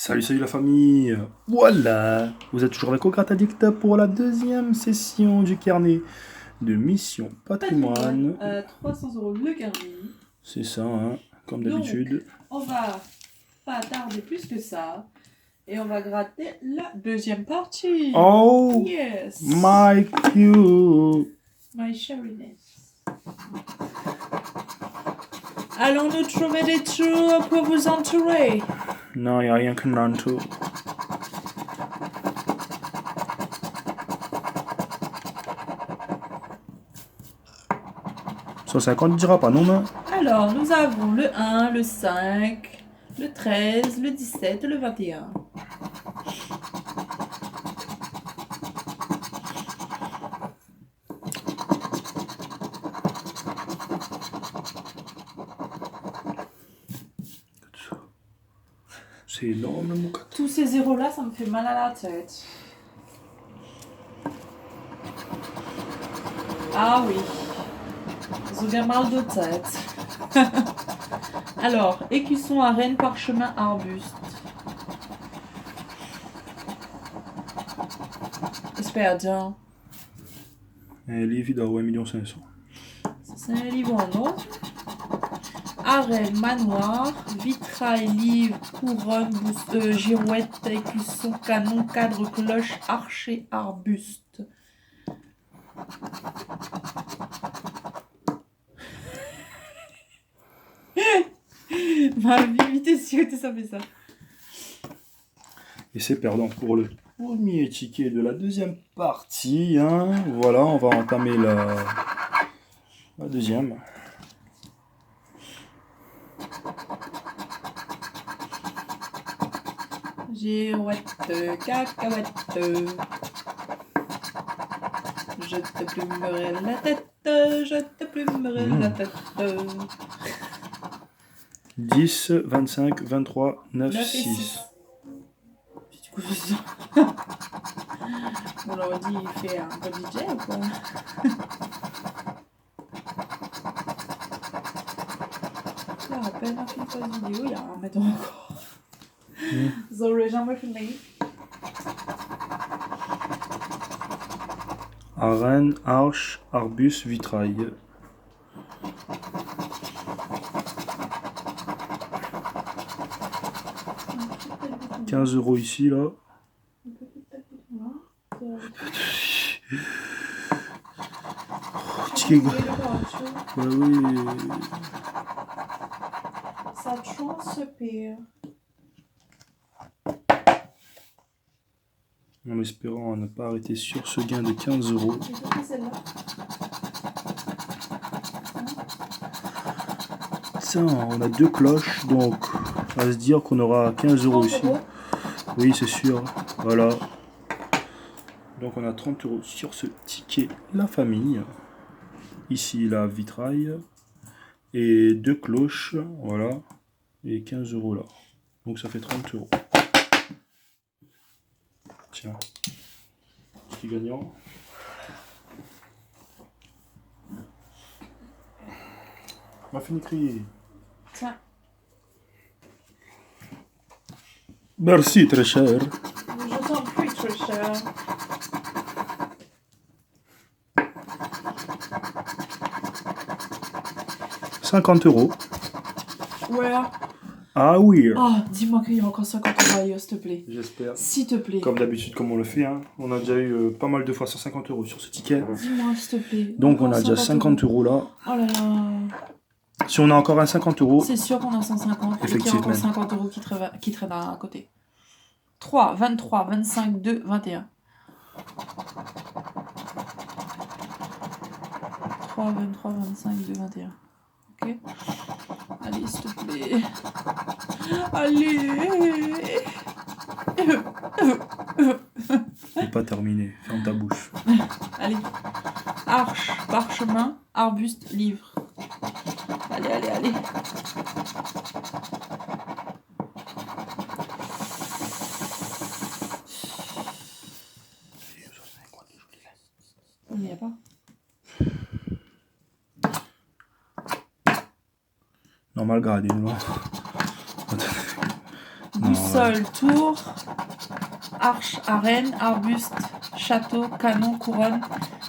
Salut la famille. Voilà, vous êtes toujours avec Ocrat Addict pour la deuxième session du carnet de mission patrimoine. 300 € le carnet. C'est ça, hein, comme Donc, d'habitude. on va pas tarder plus que ça. Et on va gratter la deuxième partie. Oh, Yes. my cute. My cherryness. Allons-nous trouver des trous pour vous entourer? Non, il n'y a rien que Nanto. Ça 50 ne dira pas non, mais... Alors, nous avons le 1, le 5, le 13, le 17 et le 21. C'est énorme, mon gars. Tous ces zéros-là, ça me fait mal à la tête. Ah oui. J'ai bien mal de tête. Alors, écusson, arène, parchemin, arbuste. Espère bien. Un livre, il doit avoir 1 500 000. Ça, c'est un livre en or. Arène, manoir, vitrail, livre, couronne, girouette, écusson, canon, cadre, cloche, archer, arbuste. Ma vie, t'es sûr que ça fait ça. Et c'est perdant pour le premier ticket de la deuxième partie. Hein. Voilà, on va entamer la deuxième. Girouette, cacahuète. Je te plumerai la tête, je te plumerai la tête. 10, 25, 23, 9, 9 et 6. Du coup, on leur dit, il fait un peu DJ ou quoi? Là, à peine un film pas de vidéo, il y a un mètre encore. Vous aurez jamais filmé. Arène, arche, arbuste, vitrail. « 15 € ici, là. Ticket. Bah oui. Ça transpire. En espérant ne pas arrêter sur ce gain de 15 €. Ça, on a 2 cloches, donc on va se dire qu'on aura 15 € ici. Oui, c'est sûr. Voilà. Donc on a 30 € sur ce ticket, la famille. Ici, la vitrail. Et 2 cloches, voilà. Et 15 € là. Donc ça fait 30 €. Tiens. Ticket gagnant. On va finir de crier. Tiens. Merci, très cher. Je t'en prie, très cher. « 50 €. Ouais. Ah oui. Ah, dis-moi qu'il y a encore 50 € ailleurs, s'il te plaît. J'espère. S'il te plaît. Comme d'habitude, comme on le fait, hein. On a déjà eu pas mal de fois 150 € sur ce ticket. Dis-moi, s'il te plaît. Donc on Encore a déjà 50 € là. Oh là là. Si on a encore un 50 €, C'est sûr qu'on a 150. Effectivement. Et qu'il y a encore 50 € qui traînent à côté. 3, 23, 25, 2, 21. 3, 23, 25, 2, 21. Ok. Allez, s'il te plaît. Allez. c'est pas terminé. Ferme ta bouche. Allez. Arche, parchemin, arbuste, livre. Allez, allez, allez. Il n'y a pas. Normal gradé, non. boussole, tour, arche, arène, arbuste, château, canon, couronne,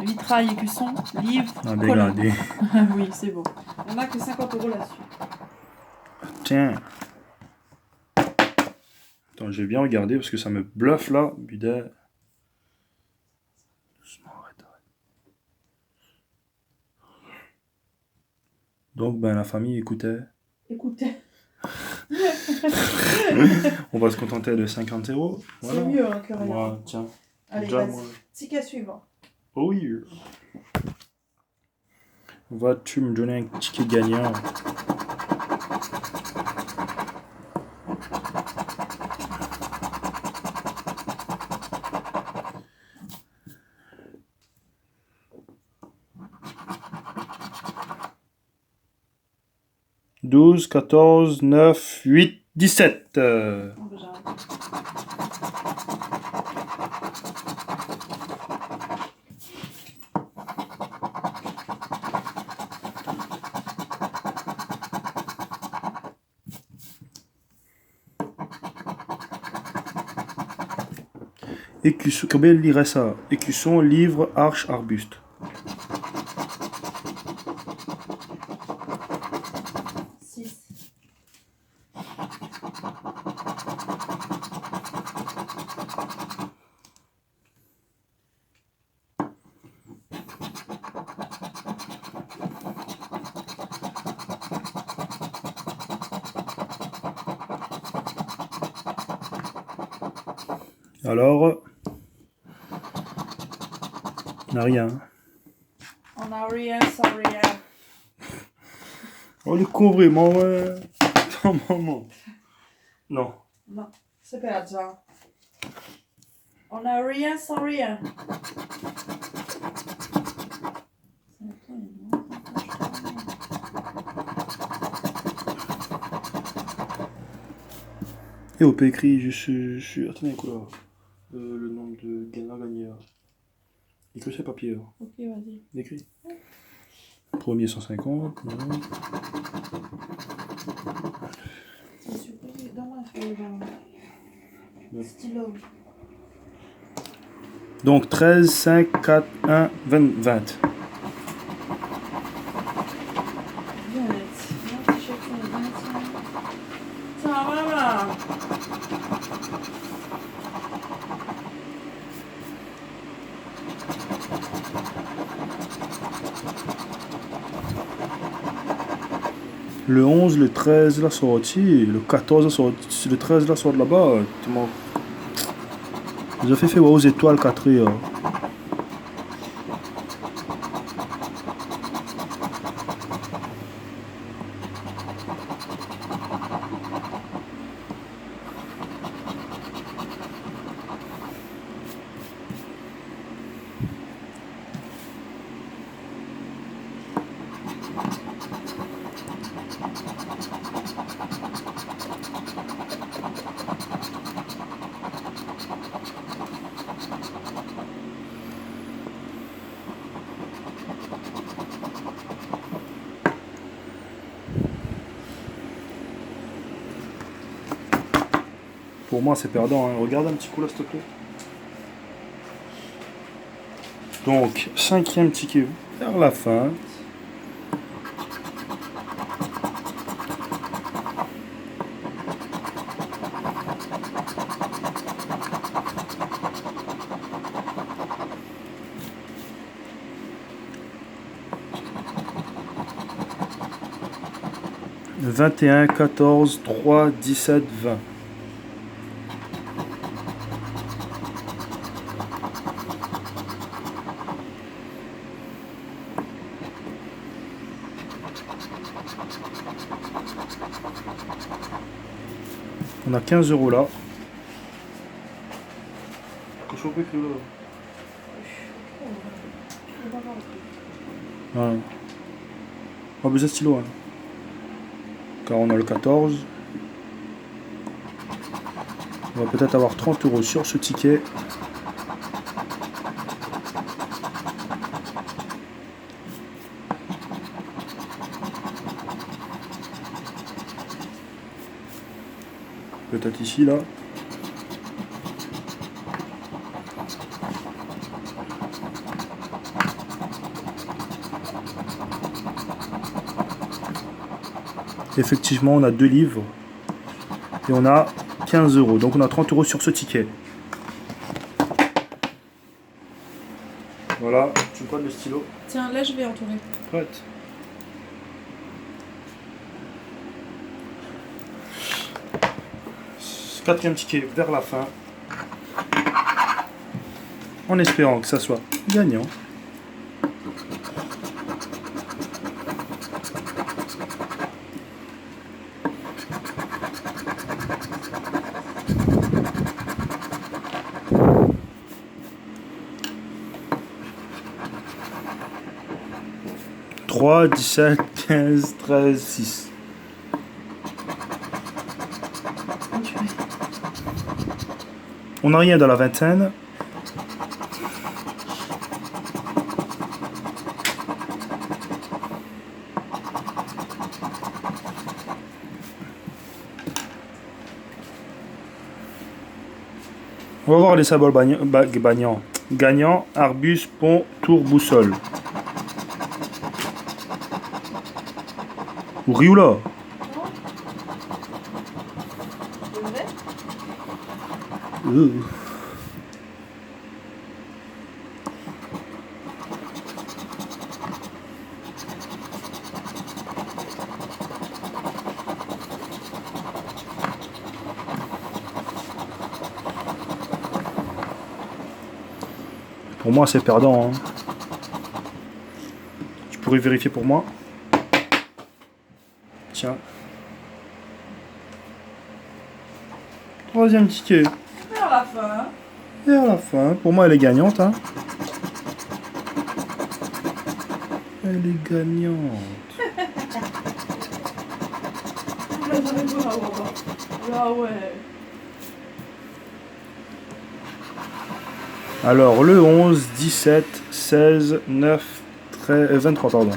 vitrail, écusson, livre, Un colonne. dégradé. Oui, c'est beau. On n'a que 50 € là-dessus. Tiens. Attends, je vais bien regarder parce que ça me bluffe là. Putain. Doucement, arrête. Donc, ben, la famille écoutait. Écoutez, On va se contenter de 50 €. Voilà. c'est mieux hein, que rien. Moi, tiens. Allez, Déjà, vas-y. moi. Ticket suivant. Oh oui. Vas-tu me donner un ticket gagnant? « 12, 14, 9, 8, 17. Oh, ben, j'arrête. Écusson, combien il lirait ça? Écusson, livre, arche, arbuste. 6. Alors, on n'a rien. On n'a rien sans rien. Oh, le con, vraiment, ouais. Non, maman. Non. Non, c'est pas ça. On n'a rien sans rien. Et on peut écrire, je suis. Attendez, quoi. Le nom de gagnant-gagneur. Écris sur papier. Là. Ok, vas-y. Écris. Premier 150. Non. C'est super. Donne-moi un feuille, Ouais. stylo. Donc 13, 5, 4, 1, 20. 20. Tiens, voilà. Le 11, le 13, la sortie. Le 14, la sortie. Le 13, la sortie là-bas. J'ai fait aux étoiles 4 heures. Pour moi, c'est perdant. Hein. Regarde un petit coup là, s'il te plaît. Donc, 5e ticket vers la fin. « 21, 14, 3, 17, 20. » On a 15 € là. Ouais. Pas besoin de stylo. Hein. Car on a le 14. On va peut-être avoir 30 € sur ce ticket. peut-être ici, là. Effectivement, on a 2 livres. Et on a 15 €. Donc on a 30 € sur ce ticket. Voilà, tu me prends le stylo. Tiens, là je vais entourer. Prête. Quatrième ticket vers la fin. En espérant que ça soit gagnant. Trois, 17, 15, 13, 6. On n'a rien dans la vingtaine. On va voir les symboles gagnants. Gagnant, Arbus, pont, tour, boussole. Ou Rioula. Pour moi, c'est perdant. Hein. Tu pourrais vérifier pour moi? Tiens. Troisième ticket. Et à la fin. Et à la fin, pour moi, elle est gagnante. Hein. Elle est gagnante. Ah ouais. Alors, le 11, 17, 16, 9, 13, 23, pardon.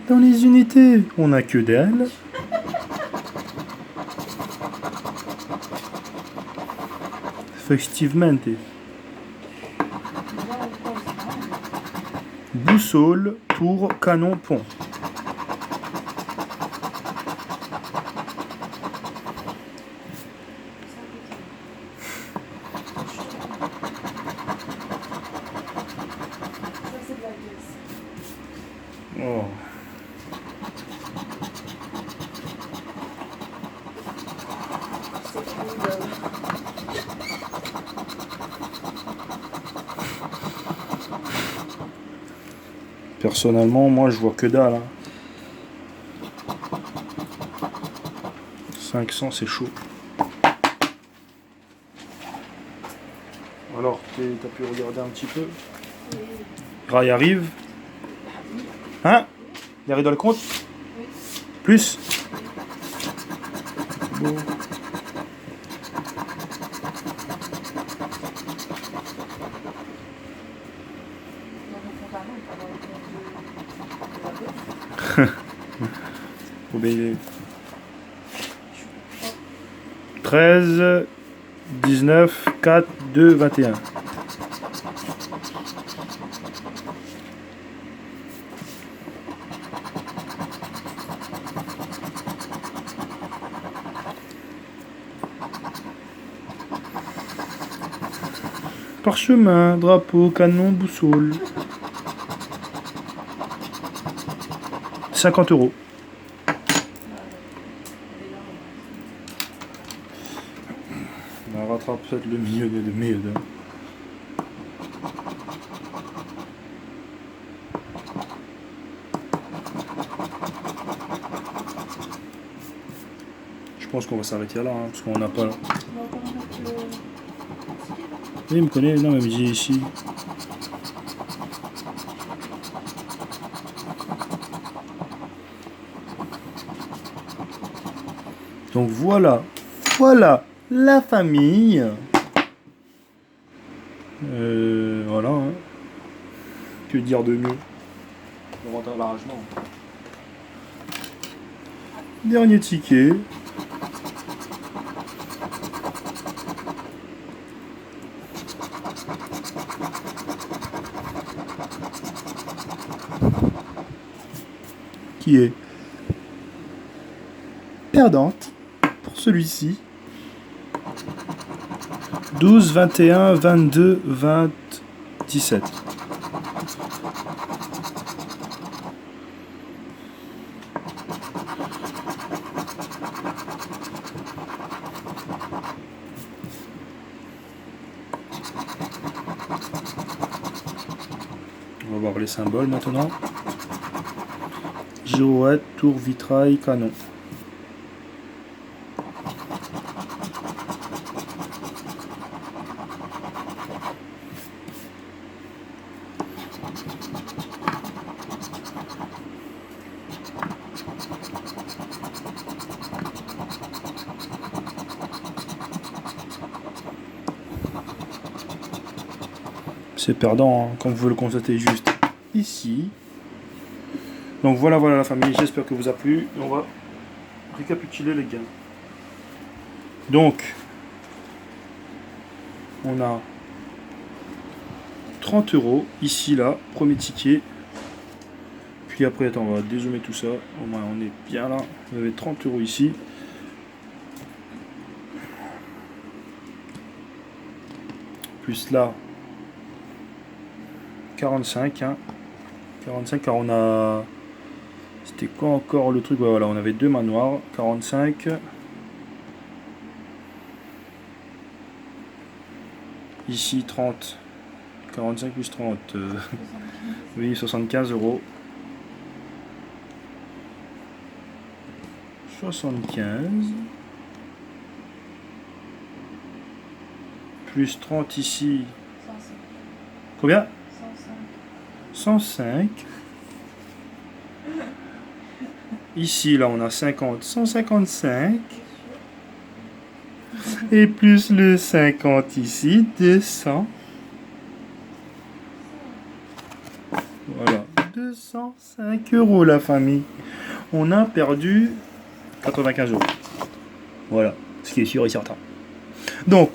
Dans les unités, on n'a que dalle. Effectivement. Boussole, tour, canon, pont. Oh. Personnellement, moi je vois que dalle. Hein. 500, c'est chaud. Alors, t'as pu regarder un petit peu? Rai arrive. Hein? Il arrive dans le compte? Plus? Bon. Obéir. 13, 19, 4, 2, 21. Parchemin, drapeau, canon, boussole. 50 €. On rattrape peut-être le milieu de milieu. Je pense qu'on va s'arrêter là, hein, parce qu'on n'a pas... Oui, il me connaît, non, mais je dis ici. Donc voilà, voilà la famille. Voilà. Hein. Que dire de mieux? Le rentre largement. Dernier ticket. Qui est perdante pour celui-ci. 12, 21, 22, 20, 17. On va voir les symboles maintenant. Girouette, tour, vitrail, canon. C'est perdant, hein, comme vous le constatez juste ici. Donc voilà la famille, j'espère que vous a plu. On va récapituler les gains. Donc, on a 30 € ici, là, premier ticket. Puis après, attends, on va dézoomer tout ça. Au moins, on est bien là. Vous avez 30 € ici. Plus là, 45. Hein. 45, car on a... C'était quoi encore le truc? Voilà, on avait 2 manoirs. 45. Ici, 30. 45 plus 30. Oui, 75 €. 75. Plus 30 ici. 105. Combien? 105. 105. Ici, là, on a 50. 155. Et plus le 50 ici, 200. Voilà, 205 € la famille. On a perdu 95 €. Voilà, ce qui est sûr et certain. Donc,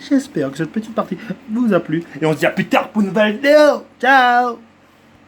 j'espère que cette petite partie vous a plu. Et on se dit à plus tard pour une nouvelle vidéo. Ciao!